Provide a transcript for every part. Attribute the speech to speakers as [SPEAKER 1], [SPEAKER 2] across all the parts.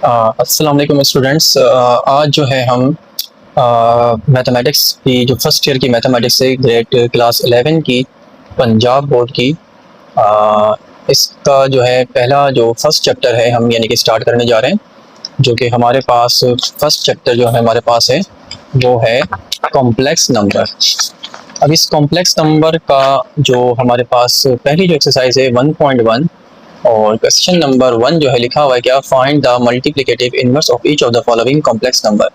[SPEAKER 1] अस्सलाम वालेकुम स्टूडेंट्स। आज जो है हम मैथमेटिक्स की जो फर्स्ट ईयर की मैथमेटिक्स है ग्रेड क्लास 11 की पंजाब बोर्ड की इसका जो है पहला जो फर्स्ट चैप्टर है हम यानी कि स्टार्ट करने जा रहे हैं, जो कि हमारे पास फर्स्ट चैप्टर जो है हमारे पास है वो है कॉम्प्लेक्स नंबर। अब इस कॉम्प्लेक्स नंबर का जो हमारे पास पहली जो एक्सरसाइज है 1.1 और क्वेश्चन नंबर 1 जो है लिखा हुआ है क्या, find the multiplicative inverse of each of the following complex number.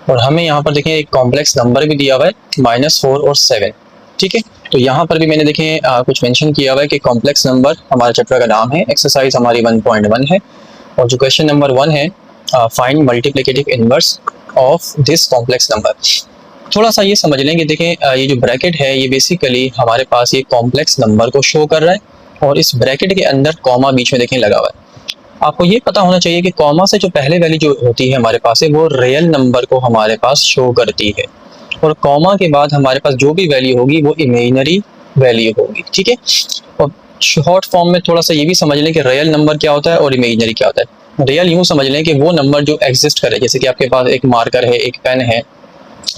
[SPEAKER 1] और हमें यहाँ पर देखें एक कॉम्प्लेक्स नंबर भी दिया हुआ है -4 और 7। ठीक है, तो यहाँ पर भी मैंने देखें कुछ मेंशन किया हुआ है कि कॉम्प्लेक्स नंबर हमारे चैप्टर का नाम है, एक्सरसाइज हमारी 1.1 है और जो क्वेश्चन नंबर 1 है find multiplicative inverse of this complex number. थोड़ा सा ये समझ लें कि देखें ये जो ब्रैकेट है ये बेसिकली हमारे पास ये कॉम्प्लेक्स नंबर को शो कर रहा है और इस ब्रैकेट के अंदर कॉमा बीच में देखें लगा हुआ है। आपको ये पता होना चाहिए कि कॉमा से जो पहले वैल्यू जो होती है हमारे पास है वो रियल नंबर को हमारे पास शो करती है और कॉमा के बाद हमारे पास जो भी वैल्यू होगी वो इमेजिनरी वैल्यू होगी। ठीक है, और शॉर्ट फॉर्म में थोड़ा सा ये भी समझ लें कि रियल नंबर क्या होता है और इमेजिनरी क्या होता है। रियल यूँ समझ लें कि वो नंबर जो एग्जिस्ट करे, जैसे कि आपके पास एक मार्कर है, एक पेन है,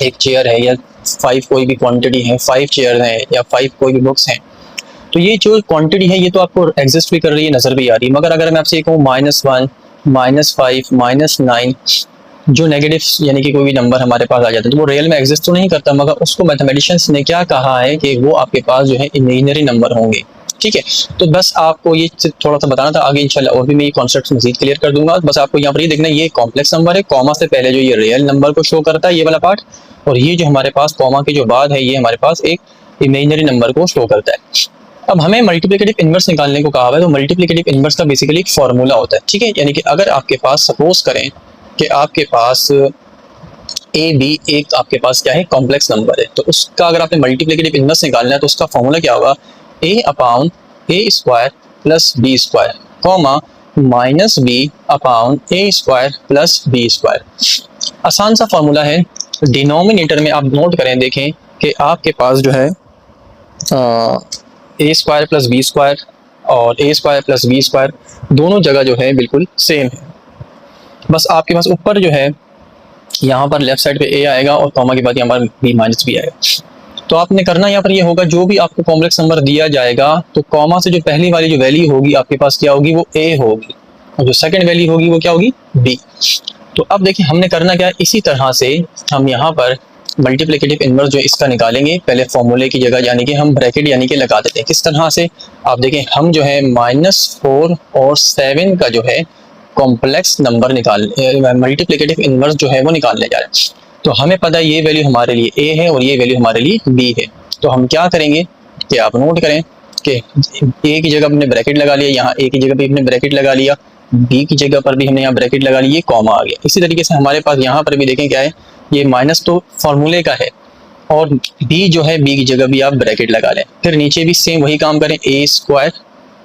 [SPEAKER 1] एक चेयर है या 5 कोई भी क्वांटिटी है, 5 चेयर हैं या 5 कोई भी बुक्स हैं, तो ये जो क्वांटिटी है ये तो आपको एग्जिस्ट भी कर रही है, नज़र भी आ रही है। मगर अगर मैं आपसे ये कहूँ -1, -5, -9 जो नेगेटिव यानी कि कोई भी नंबर हमारे पास आ जाता है तो वो रियल में एग्जिस्ट तो नहीं करता, मगर उसको मैथमेटिशियंस ने क्या कहा है कि वो आपके पास जो है इमेजिनरी नंबर होंगे। ठीक है, तो बस आपको ये थोड़ा सा बताना था, आगे इंशाल्लाह और भी मैं ये कॉन्सेप्ट मजीद क्लियर कर दूंगा। बस आपको यहाँ पर ये देखना है ये कॉम्प्लेक्स नंबर है, कॉमा से पहले जो ये रियल नंबर को शो करता है ये वाला पार्ट, और ये जो हमारे पास कॉमा के जो बाद है ये हमारे पास एक इमेजिनरी नंबर को शो करता है। अब हमें मल्टीप्लिकेटिव इनवर्स निकालने को कहा हुआ है, तो मल्टीप्लिकेटिव इनवर्स का बेसिकली एक फार्मूला होता है। ठीक है, यानी कि अगर आपके पास सपोज करें कि आपके पास ए बी एक आपके पास क्या है कॉम्प्लेक्स नंबर है, तो उसका अगर आपने मल्टीप्लिकेटिव इनवर्स निकालना है तो उसका फार्मूला क्या होगा, a upon a square plus b square comma minus b upon a square plus b square. आसान सा फार्मूला है। डिनोमिनेटर में आप नोट करें, देखें कि आपके पास जो है ए स्क्वायर प्लस बी स्क्वायर और ए स्क्वायर प्लस बी स्क्वायर दोनों जगह जो है बिल्कुल सेम है। बस आपके पास ऊपर जो है यहाँ पर लेफ्ट साइड पे ए आएगा और कॉमा के बाद यहाँ पर बी माइनस बी आएगा। तो आपने करना यहाँ पर ये होगा, जो भी आपको कॉम्प्लेक्स नंबर दिया जाएगा तो कॉमा से जो पहली वाली जो वैल्यू होगी आपके पास क्या होगी, वो ए होगी, और जो सेकंड वैल्यू होगी वो क्या होगी, बी। तो अब देखिए हमने करना क्या है, इसी तरह से हम यहाँ पर मल्टीप्लिकेटिव इनवर्स जो इसका निकालेंगे पहले फॉर्मूले की जगह, यानी कि हम ब्रैकेट यानी कि लगा देते हैं। किस तरह से आप देखें, हम जो है -4 और 7 का जो है कॉम्प्लेक्स नंबर मल्टीप्लिकेटिव इनवर्स जो है वो निकालने जा रहे हैं। तो हमें पता है ये वैल्यू हमारे लिए ए है और ये वैल्यू हमारे लिए बी है। तो हम क्या करेंगे कि आप नोट करें कि ए की जगह हमने ब्रैकेट लगा लिया, यहाँ ए की जगह भी हमने ब्रैकेट लगा लिया, बी की जगह पर भी हमने यहाँ ब्रैकेट लगा ली, ये कॉमा आ गया। इसी तरीके से हमारे पास यहाँ पर भी देखें क्या है, ये माइनस तो फॉर्मूले का है और बी जो है बी की जगह भी आप ब्रैकेट लगा लें, फिर नीचे भी सेम वही काम करें, ए स्क्वायर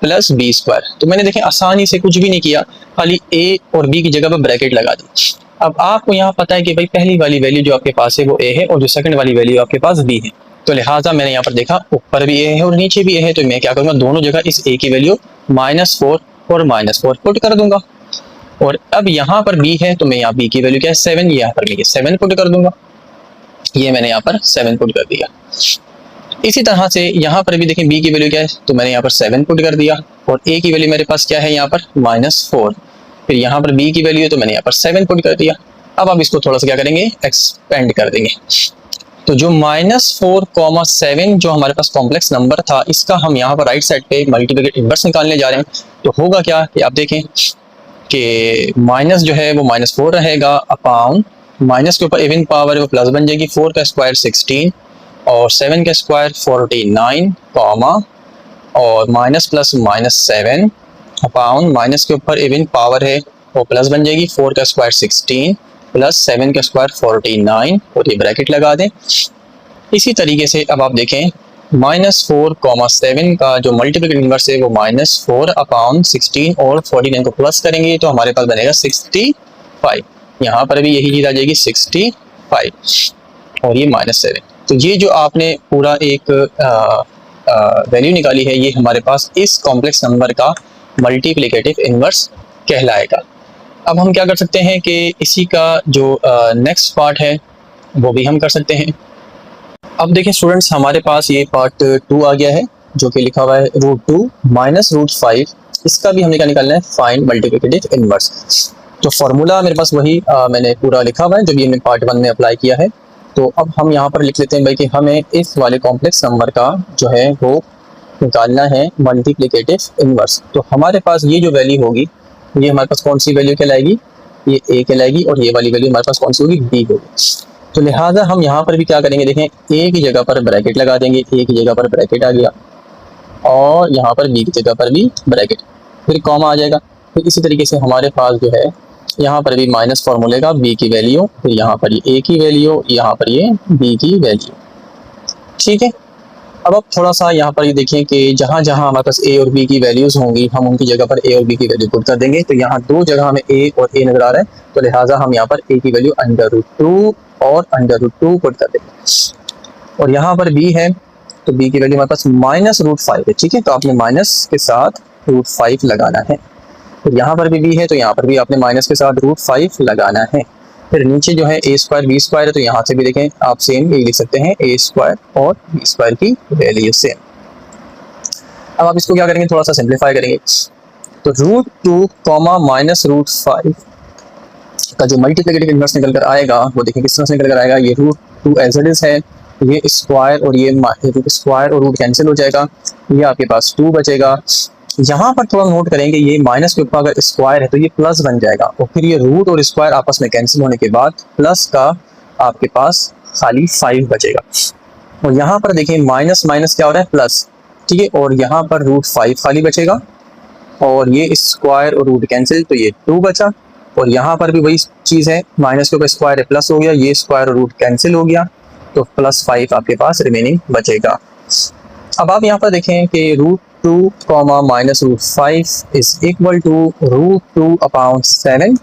[SPEAKER 1] प्लस बी स्क्वायर। तो मैंने देखें आसानी से कुछ भी नहीं किया, खाली ए और बी की जगह पर ब्रैकेट लगा दी। अब आपको यहाँ पता है कि भाई पहली वाली वैल्यू जो आपके पास है वो ए है और जो सेकंड वाली वैल्यू आपके पास बी है, तो लिहाजा मैंने यहाँ पर देखा ऊपर भी ए है और नीचे भी ए है, तो मैं क्या करूँगा, दोनों जगह इस ए की वैल्यू -4 और -4 पुट कर दूंगा। और अब यहाँ पर b है तो मैं यहाँ b की वैल्यू क्या है 7, यहाँ पर मैं 7 पुट कर दूंगा, ये मैंने यहाँ पर 7 पुट कर दिया। इसी तरह से यहाँ पर भी देखें b की वैल्यू क्या है, तो मैंने यहाँ पर 7 पुट कर दिया और a की वैल्यू मेरे पास क्या है यहाँ पर -4, फिर यहाँ पर b की वैल्यू है तो मैंने यहाँ पर 7 पुट कर दिया। अब आप इसको थोड़ा सा क्या करेंगे, एक्सपेंड कर देंगे। तो जो -4, 7 जो हमारे पास कॉम्प्लेक्स नंबर था इसका हम यहाँ पर राइट साइड पे मल्टीप्लिकेटिव इनवर्स निकालने जा रहे हैं। तो होगा क्या कि आप देखें कि माइनस जो है वो -4 रहेगा अपॉन माइनस के ऊपर इवन पावर है वो प्लस बन जाएगी, 4 का स्क्वायर 16 और 7 का स्क्वायर 49 कॉमा और माइनस प्लस -7 अपॉन माइनस के ऊपर इवन पावर है वो प्लस बन जाएगी, 4 का स्क्वायर 16 प्लस 7 का स्क्वायर 49 और ये ब्रैकेट लगा दें। इसी तरीके से अब आप देखें -4, 7 का जो मल्टीप्लिकेटिव इनवर्स है वो -4 अपॉन 16 और 49 को प्लस करेंगे तो हमारे पास बनेगा 65। यहाँ पर भी यही चीज़ आ जाएगी 65 और ये -7। तो ये जो आपने पूरा एक वैल्यू निकाली है ये हमारे पास इस कॉम्प्लेक्स नंबर का मल्टीप्लिकेटिव इनवर्स कहलाएगा। अब हम क्या कर सकते हैं कि इसी का जो नेक्स्ट पार्ट है वो भी हम कर सकते हैं। अब देखिए स्टूडेंट्स, हमारे पास ये पार्ट 2 आ गया है जो कि लिखा हुआ है √2 माइनस √5। इसका भी हमने क्या निकालना है, फाइंड मल्टीप्लिकेटिव इनवर्स। तो फॉर्मूला मेरे पास वही मैंने पूरा लिखा हुआ है जो भी हमने पार्ट 1 में अप्लाई किया है। तो अब हम यहाँ पर लिख लेते हैं भाई कि हमें इस वाले कॉम्प्लेक्स नंबर का जो है वो निकालना है मल्टीप्लिकेटिव इनवर्स। तो हमारे पास ये जो वैल्यू होगी, ये हमारे पास कौन सी वैल्यू कहलाएगी, ये ए कहलाएगी, और ये वाली वैल्यू हमारे पास कौन सी होगी, बी होगी। तो लिहाजा हम यहाँ पर भी क्या करेंगे, देखें ए की जगह पर ब्रैकेट लगा देंगे, ए की जगह पर ब्रैकेट आ गया, और यहाँ पर बी की जगह पर भी ब्रैकेट, फिर कॉमा आ जाएगा। फिर इसी तरीके से हमारे पास जो है यहाँ पर भी माइनस फॉर्मूले का बी की वैल्यू, फिर यहाँ पर ये ए की वैल्यू, यहाँ पर ये बी की वैल्यू। ठीक है, अब आप थोड़ा सा यहाँ पर ये देखें कि जहाँ जहाँ हमारे पास ए और बी की वैल्यूज़ होंगी हम उनकी जगह पर ए और बी की वैल्यू पुट कर देंगे। तो यहाँ दो जगह हमें ए और ए नजर आ रहा है, तो लिहाजा हम यहाँ पर ए की वैल्यू √2 और √2 पुट कर देंगे। और यहाँ पर बी है तो बी की वैल्यू हमारे पास -√5 है। ठीक है, तो आपने माइनस के साथ √5 लगाना है। फिर यहाँ पर भी बी है तो यहाँ पर भी आपने माइनस के साथ √5 लगाना है। फिर नीचे जो है a स्क्वायर b स्क्वायर है, तो यहाँ से भी देखें आप सेम यही लिख सकते हैं, a स्क्वायर और b स्क्वायर की वैल्यू सेम। अब आप इसको क्या करेंगे, थोड़ा सा सिंप्लीफाई करेंगे। तो √2 कॉमा -√5 का जो मल्टीप्लिकेटिव इनवर्स निकल कर आएगा वो देखें किस तरह से निकल कर आएगा। ये √2 एज इट इज है, ये स्क्वायर और ये स्क्वायर और रूट कैंसिल हो जाएगा, ये आपके पास 2 बचेगा। यहाँ पर थोड़ा नोट करेंगे, ये माइनस के ऊपर अगर स्क्वायर है तो ये प्लस बन जाएगा, और फिर ये रूट और स्क्वायर आपस में कैंसिल होने के बाद प्लस का आपके पास खाली 5 बचेगा। और यहाँ पर देखिए माइनस माइनस क्या हो रहा है, प्लस। ठीक है, और यहाँ पर √5 खाली बचेगा, और ये स्क्वायर और रूट कैंसिल, तो ये 2 बचा। और यहाँ पर भी वही चीज़ है, माइनस के ऊपर स्क्वायर है प्लस हो गया, ये स्क्वायर और रूट कैंसिल हो गया, तो +5 आपके पास रिमेनिंग बचेगा। अब आप यहाँ पर देखें कि √2 कॉमा -√5 इज इक्वल टू √2/7,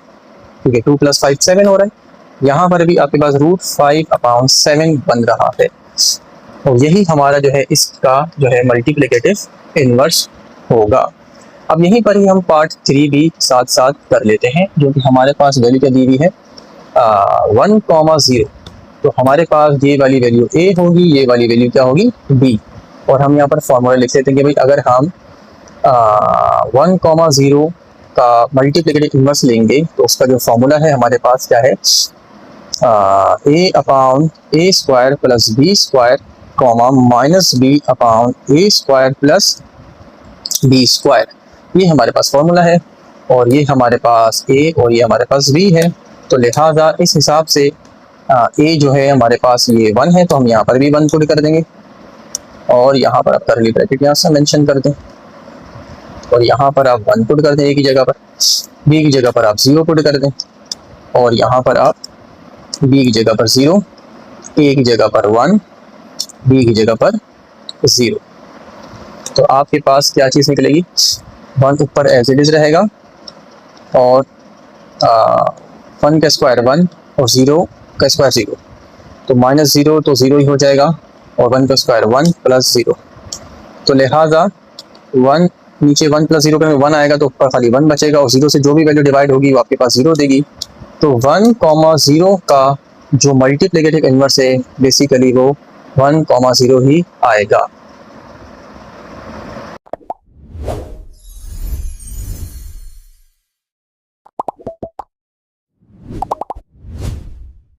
[SPEAKER 1] ठीक है, 2 + 5 7 हो रहा है। यहाँ पर भी आपके पास √5/7 बन रहा है, और यही हमारा जो है इसका जो है मल्टीप्लिकेटिव इनवर्स होगा। अब यहीं पर ही हम पार्ट 3 भी साथ साथ कर लेते हैं, जो कि हमारे पास वैल्यू क्या दी हुई है 1,0। तो हमारे पास ये वाली वैल्यू a होगी, ये वाली वैल्यू क्या होगी, b। और हम यहाँ पर फॉर्मूला लिख लेते हैं कि भाई अगर हम 1,0 का मल्टीप्लिकेटिव इनवर्स लेंगे तो उसका जो फॉर्मूला है हमारे पास क्या है, a/a square plus b square comma -b/a square plus b square. ये हमारे पास फॉर्मूला है, और ये हमारे पास a और ये हमारे पास b है। तो लिहाजा इस हिसाब से a जो है हमारे पास ये 1 है, तो हम यहाँ पर भी 1 पुट कर देंगे, और यहाँ पर आप करली ब्रैकेट यहाँ से मेंशन कर दें, और यहाँ पर आप 1 पुट कर दें a की जगह पर, b की जगह पर आप 0 पुट कर दें, और यहाँ पर आप b की जगह पर 0, a की जगह पर 1, b की जगह पर 0। तो आपके पास क्या चीज़ निकलेगी, 1 ऊपर एज इट इज रहेगा, और 1 का स्क्वायर 1 और 0 का स्क्वायर 0, तो -0 तो 0 ही हो जाएगा, और 1 का स्क्वायर 1 प्लस 0। तो लिहाजा 1 नीचे 1 + 0 पे 1 आएगा, तो ऊपर खाली 1 बचेगा, और 0 से जो भी वैल्यू डिवाइड होगी वो आपके पास 0 देगी। तो 1,0 का जो मल्टीप्लिकेटिव इनवर्स है बेसिकली वो 1,0 ही आएगा।